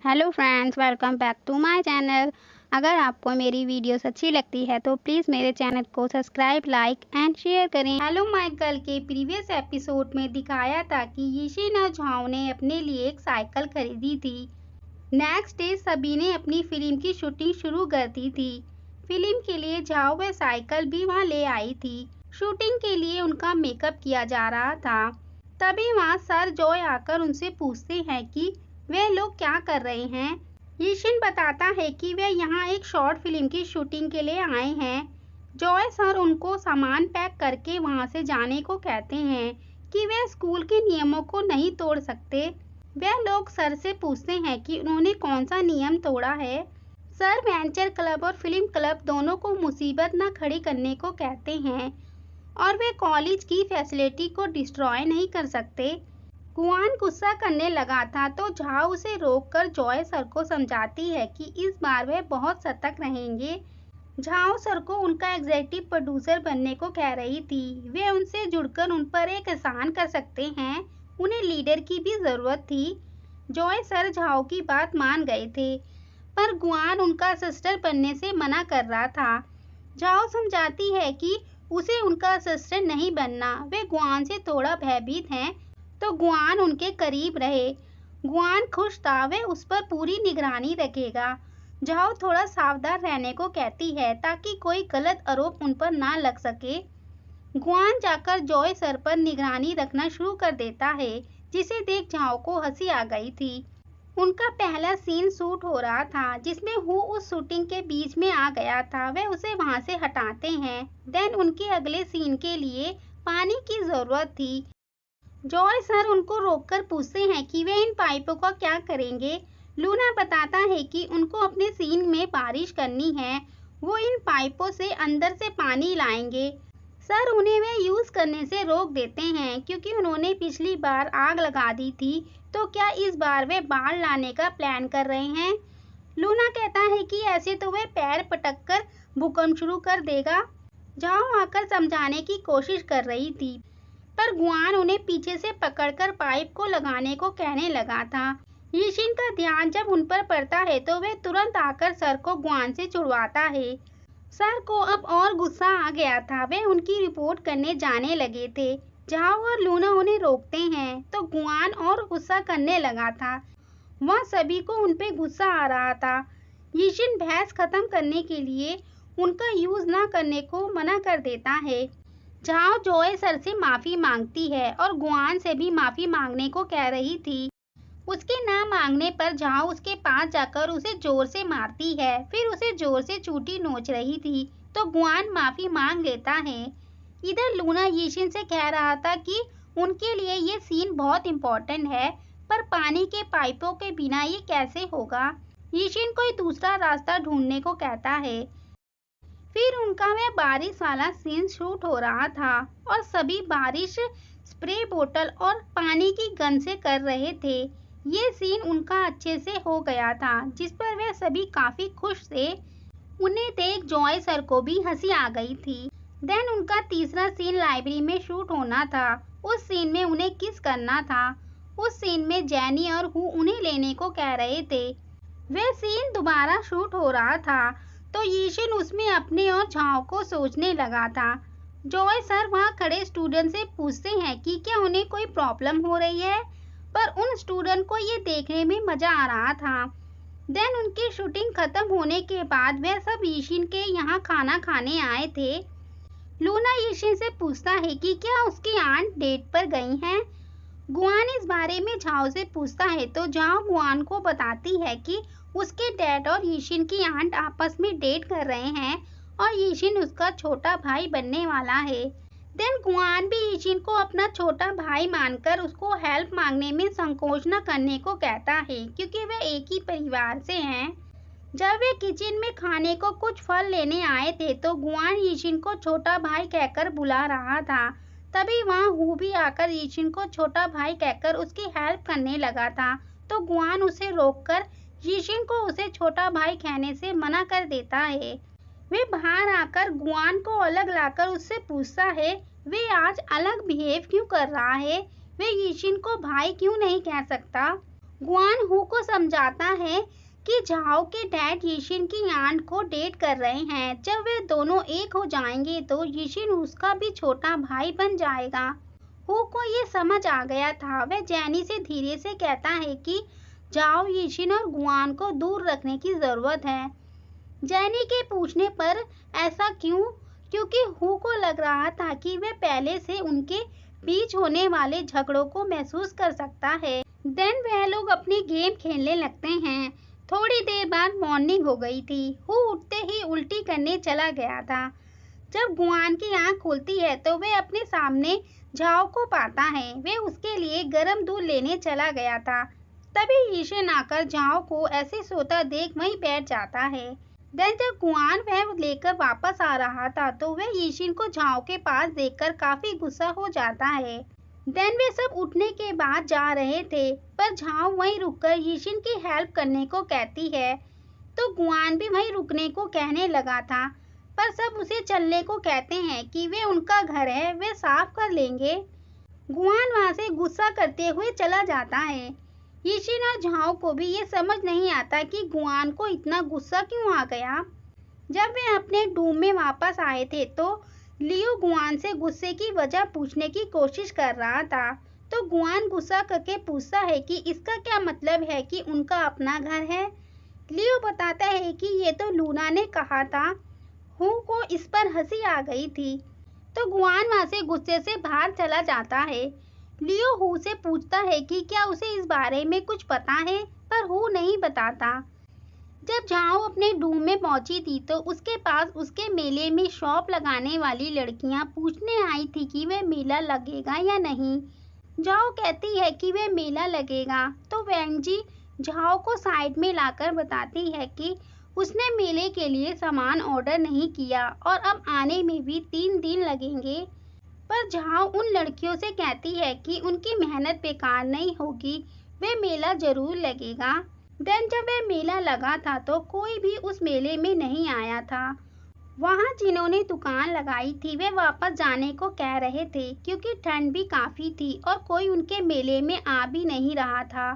Hello friends, welcome back to my channel. अगर आपको मेरी वीडियोस अच्छी लगती है तो प्लीज़ मेरे चैनल को सब्सक्राइब, लाइक एंड शेयर करें। हेलो माइकल के प्रीवियस एपिसोड में दिखाया था कि यीशिन और झाओ ने अपने लिए एक साइकिल खरीदी थी। नेक्स्ट डे सभी ने अपनी फिल्म की शूटिंग शुरू कर दी थी। फिल्म के लिए झाओ वह साइकिल भी वहाँ ले आई थी। शूटिंग के लिए उनका मेकअप किया जा रहा था। तभी वहाँ सर जॉय आकर उनसे पूछते हैं कि वे लोग क्या कर रहे हैं। यीशिन बताता है कि वे यहाँ एक शॉर्ट फिल्म की शूटिंग के लिए आए हैं। जॉय सर उनको सामान पैक करके वहाँ से जाने को कहते हैं कि वे स्कूल के नियमों को नहीं तोड़ सकते। वे लोग सर से पूछते हैं कि उन्होंने कौन सा नियम तोड़ा है। सर वेंचर क्लब और फिल्म क्लब दोनों को मुसीबत न खड़ी करने को कहते हैं और वे कॉलेज की फैसिलिटी को डिस्ट्रॉय नहीं कर सकते। गुआन गुस्सा करने लगा था तो झाओ उसे रोककर जॉय सर को समझाती है कि इस बार वे बहुत सतर्क रहेंगे। झाओ सर को उनका एग्जीक्यूटिव प्रोड्यूसर बनने को कह रही थी। वे उनसे जुड़कर उन पर एक एहसान कर सकते हैं। उन्हें लीडर की भी जरूरत थी। जॉय सर झाओ की बात मान गए थे, पर गुआन उनका असिस्टेंट बनने से मना कर रहा था। झाओ समझाती है कि उसे उनका असिस्टेंट नहीं बनना। वे गुआन से थोड़ा भयभीत हैं तो गुआन उनके करीब रहे। गुआन खुश था, वे उस पर पूरी निगरानी रखेगा। झाओ थोड़ा सावधान रहने को कहती है ताकि कोई गलत आरोप उन पर ना लग सके। गुआन जाकर जॉय सर पर निगरानी रखना शुरू कर देता है, जिसे देख झाओ को हंसी आ गई थी। उनका पहला सीन शूट हो रहा था जिसमें हु उस शूटिंग के बीच में आ गया था। वे उसे वहां से हटाते हैं। देन उनके अगले सीन के लिए पानी की जरूरत थी। जॉय सर उनको रोककर पूछते हैं कि वे इन पाइपों का क्या करेंगे। लूना बताता है कि उनको अपने सीन में बारिश करनी है। वो इन पाइपों से अंदर से पानी लाएंगे। सर उन्हें वे यूज करने से रोक देते हैं क्योंकि उन्होंने पिछली बार आग लगा दी थी। तो क्या इस बार वे बाढ़ लाने का प्लान कर रहे हैं। लूना कहता है कि ऐसे तो वे पैर पटक कर भूकंप शुरू कर देगा। झाओ आकर समझाने की कोशिश कर रही थी, पर गुआन उन्हें पीछे से पकड़कर पाइप को लगाने को कहने लगा था। यीशिन का ध्यान जब उन पर पड़ता है तो वे तुरंत आकर सर को गुआन से छुड़वाता है। सर को अब और गुस्सा आ गया था। वे उनकी रिपोर्ट करने जाने लगे थे। झाओ और लूना उन्हें रोकते हैं तो गुआन और गुस्सा करने लगा था। वह सभी को उन पे गुस्सा आ रहा था। यीशिन बहस खत्म करने के लिए उनका यूज न करने को मना कर देता है। झाओ जॉय सर से माफी मांगती है और गुआन से भी माफी मांगने को कह रही थी। उसके ना मांगने पर झाओ उसके पास जाकर उसे जोर से मारती है, फिर उसे जोर से चूटी नोच रही थी तो गुआन माफी मांग लेता है। इधर लूना यीशिन से कह रहा था कि उनके लिए ये सीन बहुत इम्पोर्टेंट है, पर पानी के पाइपों के बिना ये कैसे होगा। यीशिन कोई दूसरा रास्ता ढूंढने को कहता है। फिर उनका वह बारिश वाला सीन शूट हो रहा था और सभी बारिश स्प्रे बोतल और पानी की गन से कर रहे थे। ये सीन उनका अच्छे से हो गया था, जिस पर वे सभी काफी खुश थे। उन्हें देख जॉय सर को भी हंसी आ गई थी। देन उनका तीसरा सीन लाइब्रेरी में शूट होना था। उस सीन में उन्हें किस करना था। उस सीन में जैनी और हु उन्हें लेने को कह रहे थे। वह सीन दोबारा शूट हो रहा था तो यीशिन उसमें अपने और झाओ को सोचने लगा था। जॉय सर वहाँ खड़े स्टूडेंट से पूछते हैं कि क्या उन्हें कोई प्रॉब्लम हो रही है, पर उन स्टूडेंट को ये देखने में मजा आ रहा था। देन उनकी शूटिंग खत्म होने के बाद वह सब यीशिन के यहाँ खाना खाने आए थे। लूना यीशिन से पूछता है कि क्या उसकी आंट डेट पर गई हैं। गुआन इस बारे में झाओ से पूछता है तो झाओ गुआन को बताती है कि उसके डैड और यीशिन की आंट आपस में डेट कर रहे हैं और यीशिन उसका छोटा भाई बनने वाला है। देन गुआन भी यीशिन को अपना छोटा भाई मानकर उसको हेल्प मांगने में संकोच न करने को कहता है क्योंकि वे एक ही परिवार से हैं। जब वे किचन में खाने को कुछ फल लेने आए थे तो गुआन यीशिन को छोटा भाई कहकर बुला रहा था। तभी वहाँ हु भी आकर यीशिन को छोटा भाई कहकर उसकी हेल्प करने लगा था तो गुआन उसे रोककर यीशिन को उसे छोटा भाई कहने से मना कर देता है। वे बाहर आकर गुआन को अलग लाकर उससे पूछता है वे आज अलग बिहेव क्यों कर रहा है। वे यीशिन को भाई क्यों नहीं कह सकता। गुआन हू को समझाता है कि झाओ के डैड यीशिन की आंट को डेट कर रहे हैं। जब वे दोनों एक हो जाएंगे तो यीशिन उसका भी छोटा भाई बन जाएगा। हू को ये समझ आ गया था। वह जेनी से धीरे से कहता है कि झाओ, यीशिन और गुआन को दूर रखने की जरूरत है। जेनी के पूछने पर ऐसा क्यों? क्योंकि हू को लग रहा था कि वह पहले से उनके बीच होने वाले झगड़ों को महसूस कर सकता है। देन वह लोग अपनी गेम खेलने लगते हैं। थोड़ी देर बाद मॉर्निंग हो गई थी। हू उठते ही उल्टी करने चला गया था। जब गुआन की आंख खुलती है तो वह अपने सामने झाओ को पाता है। वह उसके लिए गर्म दूध लेने चला गया था। तभी यीशिन आकर झाओ को ऐसे सोता देख वहीं बैठ जाता है। देन जब गुआन वह लेकर वापस आ रहा था तो वह यीशिन को झाओ के पास देखकर काफी गुस्सा हो जाता है। देन वे सब उठने के बाद जा रहे थे, पर झाओ वहीं रुककर यीशिन की हेल्प करने को कहती है। तो गुआन भी वहीं रुकने को कहने लगा था, पर सब उसे चलने को कहते हैं कि वे उनका घर है, वे साफ कर लेंगे। गुआन वहां से गुस्सा करते हुए चला जाता है। यीशिन और झाओ को भी ये समझ नहीं आता कि गुआन को इतना गुस्सा क्यों आ गया। जब वे अपने डूम में वापस आए थे तो लियो गुआन से गुस्से की वजह पूछने की कोशिश कर रहा था। तो गुआन गुस्सा करके पूछता है कि इसका क्या मतलब है कि उनका अपना घर है। लियो बताता है कि ये तो लूना ने कहा था। हू को इस पर हंसी आ गई थी। तो गुआन वहां से गुस्से से बाहर चला जाता है। लियो हू से पूछता है कि क्या उसे इस बारे में कुछ पता है, पर हू नहीं बताता। जब झाओ अपने डूम में पहुंची थी तो उसके पास उसके मेले में शॉप लगाने वाली लड़कियां पूछने आई थी कि वह मेला लगेगा या नहीं। झाओ कहती है कि वह मेला लगेगा। तो वेंजी झाओ को साइड में लाकर बताती है कि उसने मेले के लिए सामान ऑर्डर नहीं किया और अब आने में भी 3 दिन लगेंगे। पर झाओ उन लड़कियों से कहती है कि उनकी मेहनत बेकार नहीं होगी, वे मेला जरूर लगेगा। देन जब वह मेला लगा था तो कोई भी उस मेले में नहीं आया था। वहाँ जिन्होंने दुकान लगाई थी वे वापस जाने को कह रहे थे क्योंकि ठंड भी काफी थी और कोई उनके मेले में आ भी नहीं रहा था।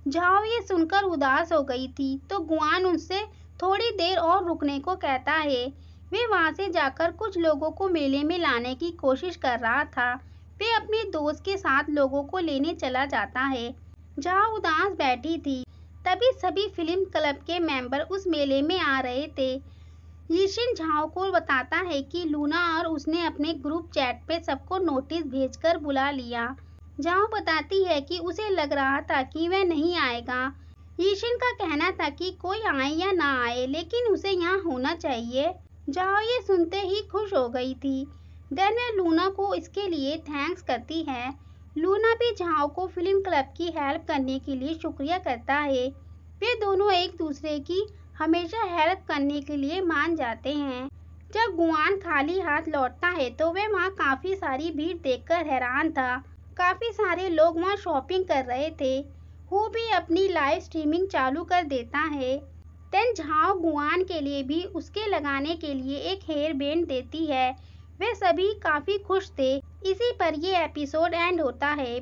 झाओ ये सुनकर उदास हो गई थी तो गुआन उनसे थोड़ी देर और रुकने को कहता है। वे वहां से जाकर कुछ लोगों को मेले में लाने की कोशिश कर रहा था। वे अपने दोस्त के साथ लोगों को लेने चला जाता है। झाओ उदास बैठी थी। तभी सभी फिल्म क्लब के मेंबर उस मेले में आ रहे थे। यीशिन झाओ को बताता है कि लूना और उसने अपने ग्रुप चैट पे सबको नोटिस भेजकर बुला लिया। झाओ बताती है कि उसे लग रहा था कि वह नहीं आएगा। यीशिन का कहना था कि कोई आए या ना आए लेकिन उसे यहाँ होना चाहिए। झाओ ये सुनते ही खुश हो गई थी। देन वह लूना को इसके लिए थैंक्स करती है। लूना भी झाओ को फिल्म क्लब की हेल्प करने के लिए शुक्रिया करता है। वे दोनों एक दूसरे की हमेशा हेल्प करने के लिए मान जाते हैं। जब गुआन खाली हाथ लौटता है तो वह वहाँ काफी सारी भीड़ देखकर हैरान था। काफी सारे लोग वहाँ शॉपिंग कर रहे थे। हू भी अपनी लाइव स्ट्रीमिंग चालू कर देता है। देन झाओ गुआन के लिए भी उसके लगाने के लिए एक हेयर बैंड देती है। वे सभी काफी खुश थे। इसी पर ये एपिसोड एंड होता है।